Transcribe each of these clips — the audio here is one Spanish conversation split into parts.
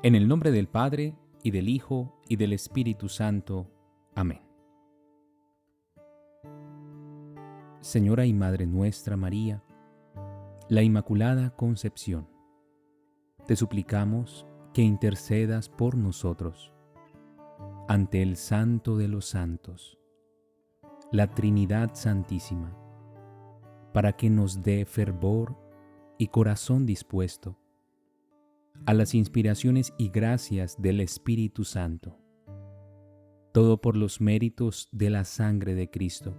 En el nombre del Padre, y del Hijo, y del Espíritu Santo. Amén. Señora y Madre nuestra María, la Inmaculada Concepción, te suplicamos que intercedas por nosotros ante el Santo de los Santos, la Trinidad Santísima, para que nos dé fervor y corazón dispuesto a las inspiraciones y gracias del Espíritu Santo. Todo por los méritos de la sangre de Cristo,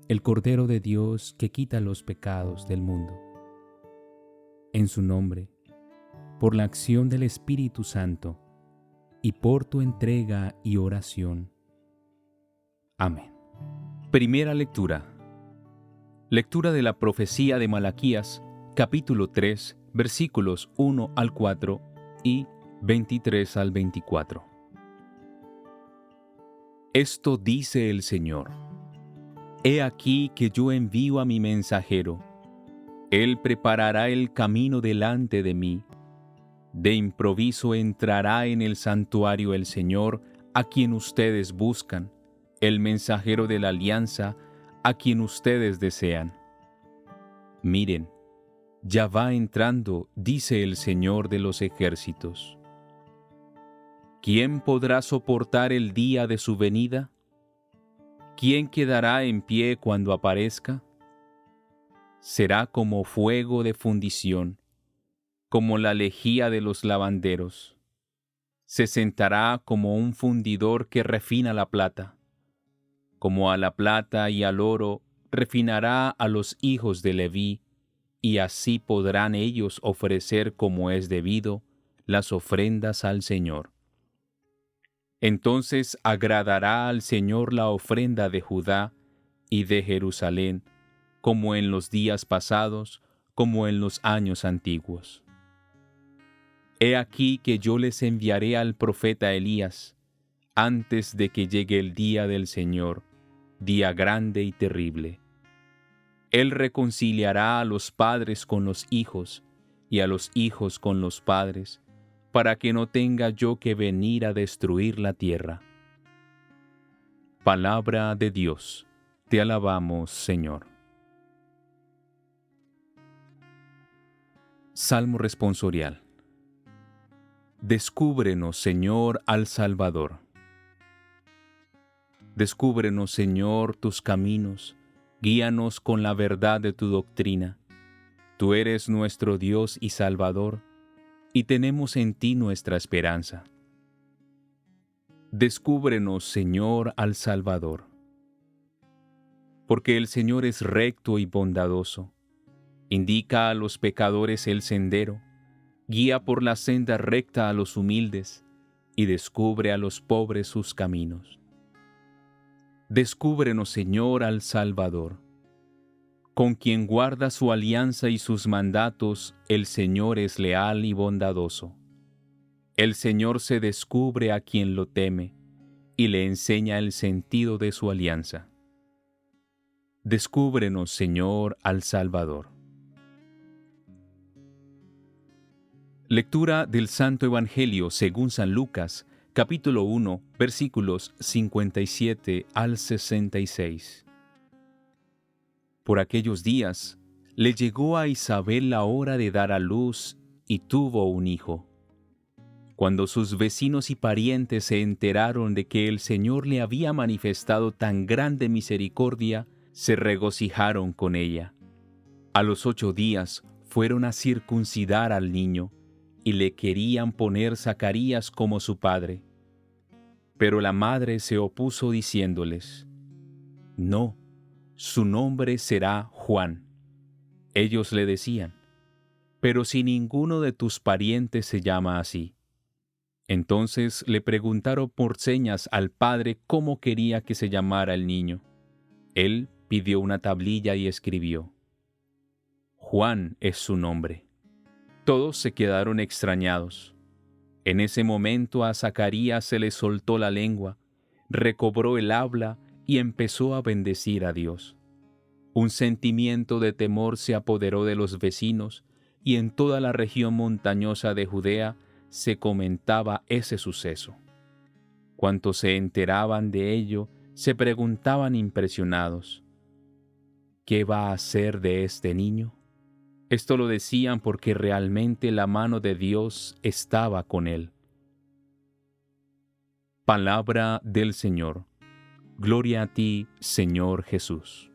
el Cordero de Dios que quita los pecados del mundo. En su nombre, por la acción del Espíritu Santo y por tu entrega y oración. Amén. Primera lectura. Lectura de la profecía de Malaquías, capítulo 3, versículos 1 al 4 y 23 al 24. Esto dice el Señor: He aquí que yo envío a mi mensajero. Él preparará el camino delante de mí. De improviso entrará en el santuario el Señor, a quien ustedes buscan, el mensajero de la alianza, a quien ustedes desean. Miren, ya va entrando, dice el Señor de los ejércitos. ¿Quién podrá soportar el día de su venida? ¿Quién quedará en pie cuando aparezca? Será como fuego de fundición, como la lejía de los lavanderos. Se sentará como un fundidor que refina la plata. Como a la plata y al oro refinará a los hijos de Leví, y así podrán ellos ofrecer como es debido las ofrendas al Señor. Entonces agradará al Señor la ofrenda de Judá y de Jerusalén, como en los días pasados, como en los años antiguos. He aquí que yo les enviaré al profeta Elías, antes de que llegue el día del Señor, día grande y terrible. Él reconciliará a los padres con los hijos, y a los hijos con los padres, para que no tenga yo que venir a destruir la tierra. Palabra de Dios, te alabamos, Señor. Salmo responsorial. Descúbrenos, Señor, al Salvador. Descúbrenos, Señor, tus caminos, guíanos con la verdad de tu doctrina. Tú eres nuestro Dios y Salvador, y tenemos en ti nuestra esperanza. Descúbrenos, Señor, al Salvador. Porque el Señor es recto y bondadoso, indica a los pecadores el sendero, guía por la senda recta a los humildes, y descubre a los pobres sus caminos. Descúbrenos, Señor, al Salvador. Con quien guarda su alianza y sus mandatos, el Señor es leal y bondadoso. El Señor se descubre a quien lo teme, y le enseña el sentido de su alianza. Descúbrenos, Señor, al Salvador. Lectura del Santo Evangelio según San Lucas, capítulo 1, versículos 57 al 66. Por aquellos días, le llegó a Isabel la hora de dar a luz y tuvo un hijo. Cuando sus vecinos y parientes se enteraron de que el Señor le había manifestado tan grande misericordia, se regocijaron con ella. A los 8 días fueron a circuncidar al niño, y le querían poner Zacarías como su padre. Pero la madre se opuso diciéndoles: No, su nombre será Juan. Ellos le decían: Pero si ninguno de tus parientes se llama así. Entonces le preguntaron por señas al padre cómo quería que se llamara el niño. Él pidió una tablilla y escribió: Juan es su nombre. Todos se quedaron extrañados. En ese momento a Zacarías se le soltó la lengua, recobró el habla y empezó a bendecir a Dios. Un sentimiento de temor se apoderó de los vecinos, y en toda la región montañosa de Judea se comentaba ese suceso. Cuantos se enteraban de ello, se preguntaban impresionados, ¿qué va a hacer de este niño? Esto lo decían porque realmente la mano de Dios estaba con él. Palabra del Señor. Gloria a ti, Señor Jesús.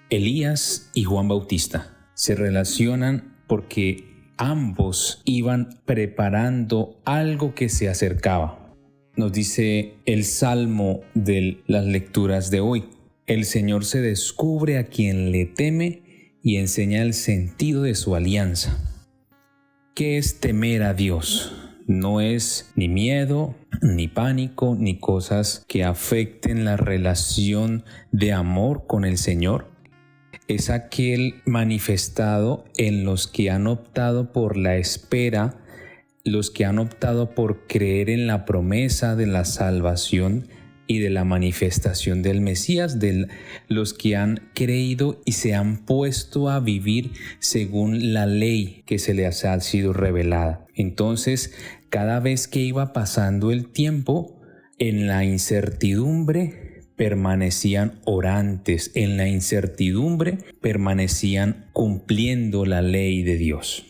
Elías y Juan Bautista se relacionan porque ambos iban preparando algo que se acercaba. Nos dice el Salmo de las lecturas de hoy. El Señor se descubre a quien le teme y enseña el sentido de su alianza. ¿Qué es temer a Dios? No es ni miedo, ni pánico, ni cosas que afecten la relación de amor con el Señor. Es aquel manifestado en los que han optado por la espera, los que han optado por creer en la promesa de la salvación y de la manifestación del Mesías, de los que han creído y se han puesto a vivir según la ley que se les ha sido revelada. Entonces, cada vez que iba pasando el tiempo, en la incertidumbre permanecían orantes, en la incertidumbre permanecían cumpliendo la ley de Dios.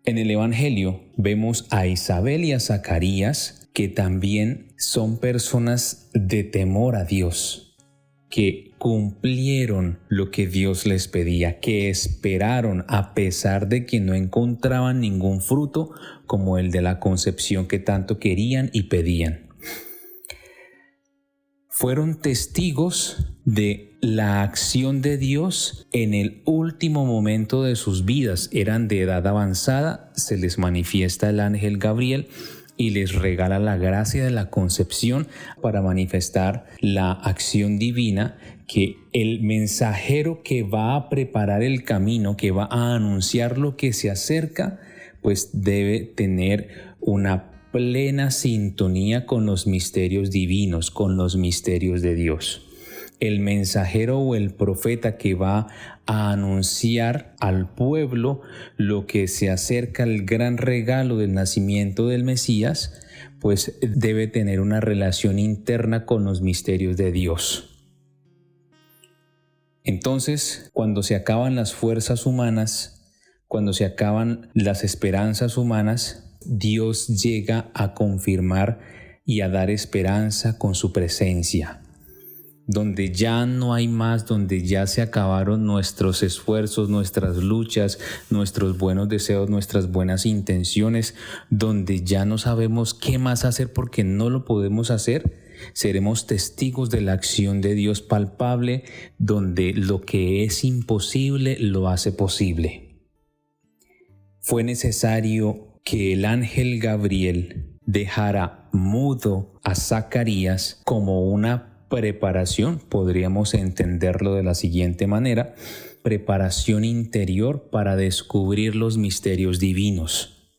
En el Evangelio vemos a Isabel y a Zacarías, que también son personas de temor a Dios, que cumplieron lo que Dios les pedía, que esperaron a pesar de que no encontraban ningún fruto como el de la concepción que tanto querían y pedían. Fueron testigos de la acción de Dios en el último momento de sus vidas. Eran de edad avanzada, se les manifiesta el ángel Gabriel y les regala la gracia de la concepción para manifestar la acción divina, que el mensajero que va a preparar el camino, que va a anunciar lo que se acerca, pues debe tener una plena sintonía con los misterios divinos, con los misterios de Dios. El mensajero o el profeta que va a anunciar al pueblo lo que se acerca al gran regalo del nacimiento del Mesías, pues debe tener una relación interna con los misterios de Dios. Entonces, cuando se acaban las fuerzas humanas, cuando se acaban las esperanzas humanas, Dios llega a confirmar y a dar esperanza con su presencia. Donde ya no hay más, donde ya se acabaron nuestros esfuerzos, nuestras luchas, nuestros buenos deseos, nuestras buenas intenciones, donde ya no sabemos qué más hacer porque no lo podemos hacer, seremos testigos de la acción de Dios palpable, donde lo que es imposible lo hace posible. Fue necesario que el ángel Gabriel dejara mudo a Zacarías como una preparación, podríamos entenderlo de la siguiente manera: preparación interior para descubrir los misterios divinos.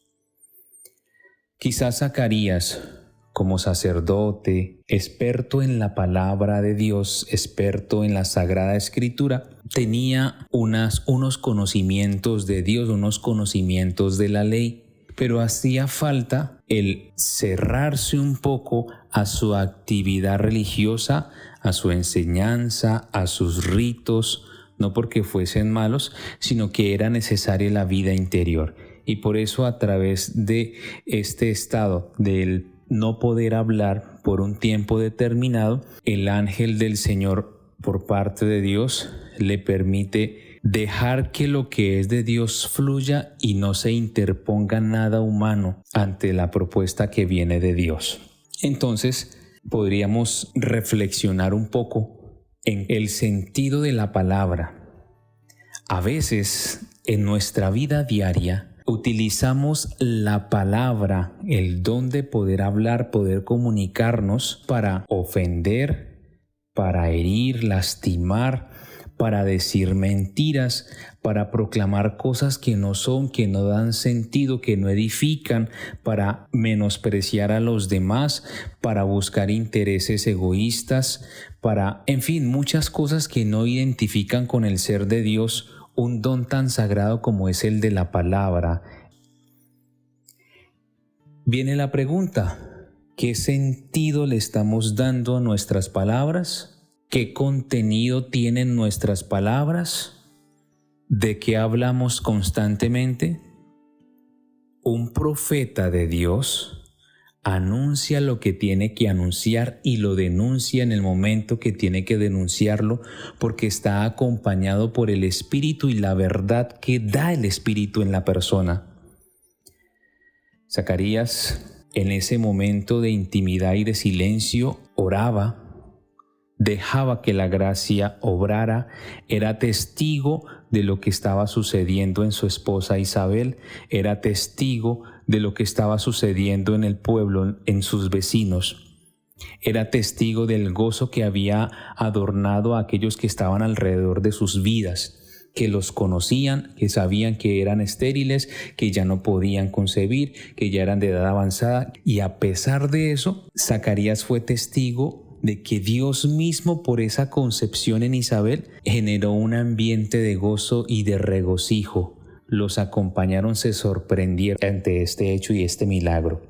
Quizás Zacarías, como sacerdote, experto en la palabra de Dios, experto en la Sagrada Escritura, tenía unos conocimientos de Dios, unos conocimientos de la ley, pero hacía falta el cerrarse un poco a su actividad religiosa, a su enseñanza, a sus ritos, no porque fuesen malos, sino que era necesaria la vida interior. Y por eso, a través de este estado del no poder hablar por un tiempo determinado, el ángel del Señor, por parte de Dios, le permite dejar que lo que es de Dios fluya y no se interponga nada humano ante la propuesta que viene de Dios. Entonces, podríamos reflexionar un poco en el sentido de la palabra. A veces, en nuestra vida diaria, utilizamos la palabra, el don de poder hablar, poder comunicarnos para ofender, para herir, lastimar, para decir mentiras, para proclamar cosas que no son, que no dan sentido, que no edifican, para menospreciar a los demás, para buscar intereses egoístas, para, en fin, muchas cosas que no identifican con el ser de Dios un don tan sagrado como es el de la palabra. Viene la pregunta: ¿qué sentido le estamos dando a nuestras palabras? ¿Qué contenido tienen nuestras palabras? ¿De qué hablamos constantemente? Un profeta de Dios anuncia lo que tiene que anunciar y lo denuncia en el momento que tiene que denunciarlo, porque está acompañado por el Espíritu y la verdad que da el Espíritu en la persona. Zacarías, en ese momento de intimidad y de silencio, oraba, dejaba que la gracia obrara, era testigo de lo que estaba sucediendo en su esposa Isabel, era testigo de lo que estaba sucediendo en el pueblo, en sus vecinos. Era testigo del gozo que había adornado a aquellos que estaban alrededor de sus vidas, que los conocían, que sabían que eran estériles, que ya no podían concebir, que ya eran de edad avanzada. Y a pesar de eso, Zacarías fue testigo de que Dios mismo, por esa concepción en Isabel, generó un ambiente de gozo y de regocijo. Los acompañaron, se sorprendieron ante este hecho y este milagro.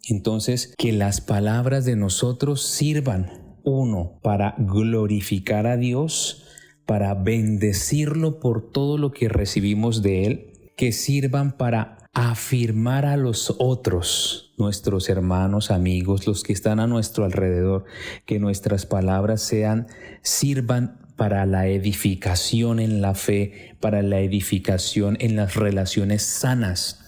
Entonces, que las palabras de nosotros sirvan, uno, para glorificar a Dios, para bendecirlo por todo lo que recibimos de Él, que sirvan para afirmar a los otros, nuestros hermanos, amigos, los que están a nuestro alrededor, que nuestras palabras sirvan para la edificación en la fe, para la edificación en las relaciones sanas,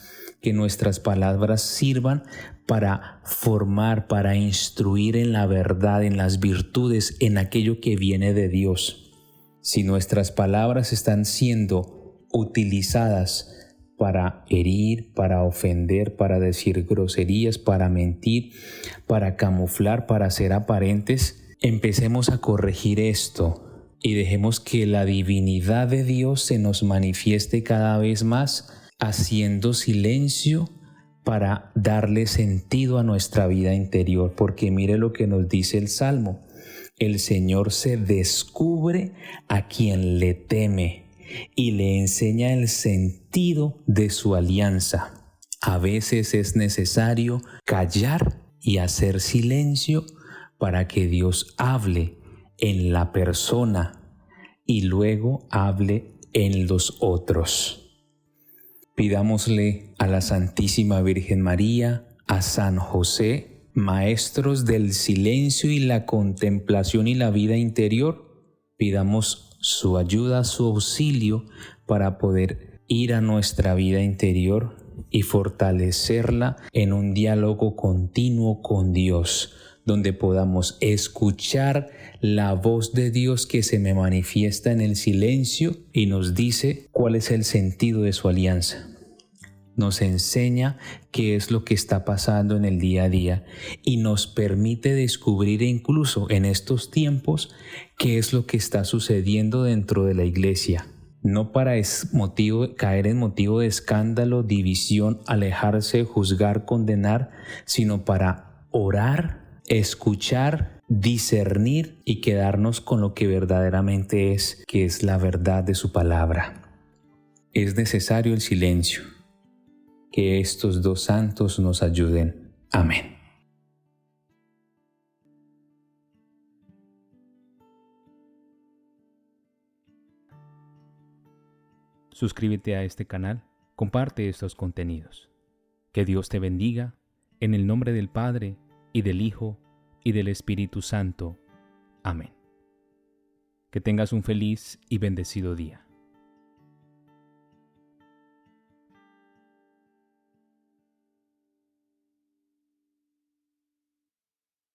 que nuestras palabras sirvan para formar, para instruir en la verdad, en las virtudes, en aquello que viene de Dios. Si nuestras palabras están siendo utilizadas para herir, para ofender, para decir groserías, para mentir, para camuflar, para ser aparentes, empecemos a corregir esto y dejemos que la divinidad de Dios se nos manifieste cada vez más, haciendo silencio para darle sentido a nuestra vida interior, porque mire lo que nos dice el Salmo: el Señor se descubre a quien le teme y le enseña el sentido de su alianza. A veces es necesario callar y hacer silencio para que Dios hable en la persona y luego hable en los otros. Pidámosle a la Santísima Virgen María, a San José, maestros del silencio y la contemplación y la vida interior, pidamos su ayuda, su auxilio para poder ir a nuestra vida interior y fortalecerla en un diálogo continuo con Dios, donde podamos escuchar la voz de Dios que se me manifiesta en el silencio y nos dice cuál es el sentido de su alianza. Nos enseña qué es lo que está pasando en el día a día y nos permite descubrir incluso en estos tiempos qué es lo que está sucediendo dentro de la iglesia. No para caer en motivo de escándalo, división, alejarse, juzgar, condenar, sino para orar, escuchar, discernir y quedarnos con lo que verdaderamente es, que es la verdad de su palabra. Es necesario el silencio. Que estos dos santos nos ayuden. Amén. Suscríbete a este canal, comparte estos contenidos. Que Dios te bendiga, en el nombre del Padre, y del Hijo, y del Espíritu Santo. Amén. Que tengas un feliz y bendecido día.